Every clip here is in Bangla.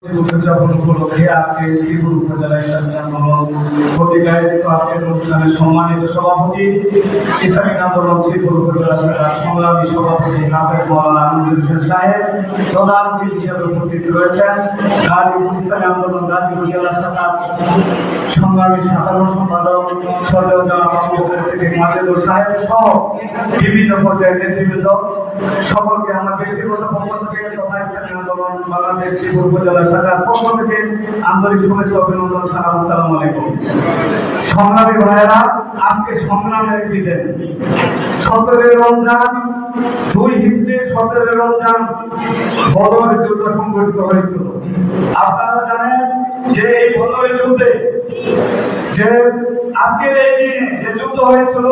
উদযাপন উপলক্ষে আজকে শ্রীপুর উপজেলা অনুষ্ঠানের সম্মানিত সভাপতি ইসলামিক আন্দোলন শ্রীপুর উপজেলা শাখার সংগ্রামী সভাপতি হাফেজ মাওলানা আমিনুল হোসেন সাহেব প্রধান অতিথি হিসেবে উপস্থিত রয়েছেন। গাজীপুর ইসলামী আন্দোলন গাজীপুর জেলা শাখার সংগ্রামী সাধারণ সম্পাদক সরদার মাজেদুর সাহেব সহ বিভিন্ন পর্যায়ের নেতৃবৃন্দ সকলকে আমার ব্যক্তিগত পক্ষ থেকে তথা ইসলামী আন্দোলন বাংলাদেশ শ্রীপুর উপজেলা শাখার পক্ষ থেকে আন্তরিক শুভেচ্ছা অভিনন্দন। আসসালামু আলাইকুম। সংগ্রামী ভাইয়েরা, আজকে সংগ্রামের দিন 17 রমজান 2 হিজরি 17 রমজান বদর যুদ্ধ সংঘটিত হয়েছিল। আপনারা জানেন যে এই বদরের যুদ্ধে যে আজকের এই দিনে যে যুদ্ধ হয়েছিল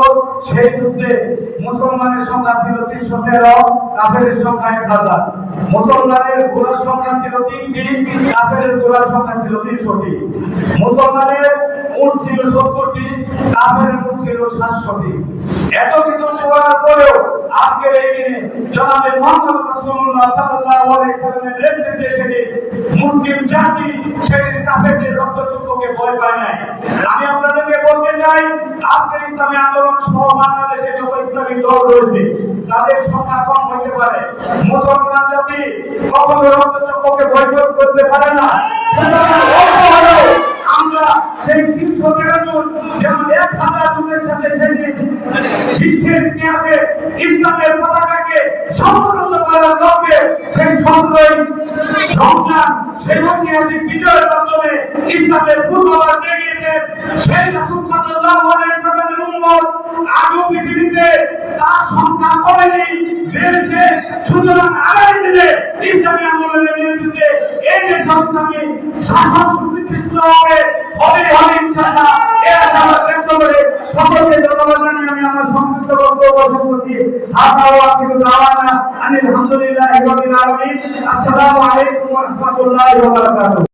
সেই যুদ্ধে মুসলমানের সংখ্যা ছিল 313, কাফেরের সংখ্যা 1000। মুসলমানের ঘোড়ার সংখ্যা ছিল 3টি, কাফেরের ঘোড়ার সংখ্যা ছিল 300টি। মুসলমানের উট ছিল 70টি, কাফেরের উট ছিল 700টি। এত কিছু করার পরেও আজকের এই দিনে জনাবে মুহাম্মদ রাসূলুল্লাহ সাল্লাল্লাহু আলাইহি ওয়াসাল্লামের নেতৃত্বে সেদিন মুসলিম জাতি সেদিন কাফেরদের রক্তচক্ষুকে ভয় পায় নাই। আমি আপনাদেরকে বলতে চাই, আজকের ইসলামী আন্দোলন সহ বাংলাদেশে যত ইসলামিক দল রয়েছে তাদের সংখ্যা কম হতে পারে, মুসলমান জাতি কখনো রক্তচক্ষুকে ভয় করতে পারে না। আমরা সেই 313 জন যেমন 1000 জনের সাথে সেদিন বিশ্বের ইতিহাসে ইসলামের পতাকাকে সম্মানিত করার লক্ষ্যে সেই 17 রমজান সেই ঐতিহাসিক বিজয়ের মাধ্যমে ইসলামের পূর্ববাদ দিয়ে গিয়েছেন সেই রাসূল সাল্লাল্লাহু আলাইহি ওয়াসাল্লামের উম্মত। আজও পৃথিবীতে তার সংখ্যা কমেনি, বেড়েছে। সুতরাং আগামী দিনে ইসলামী আন্দোলনের নেতৃত্বে এই দেশে ইসলামী শাসন সুপ্রতিষ্ঠিত হবে ইনশাআল্লাহ। এর আশা ব্যক্ত করে সকলকে ধন্যবাদ জানিয়ে আমি আমার সংক্ষিপ্ত বক্তব্য শেষ করছি। আলহামদুলিল্লাহি রাব্বিল আলামিন। আসসালামু আলাইকুম ওয়া রাহমাতুল্লাহি ওয়া বারাকাতুহু।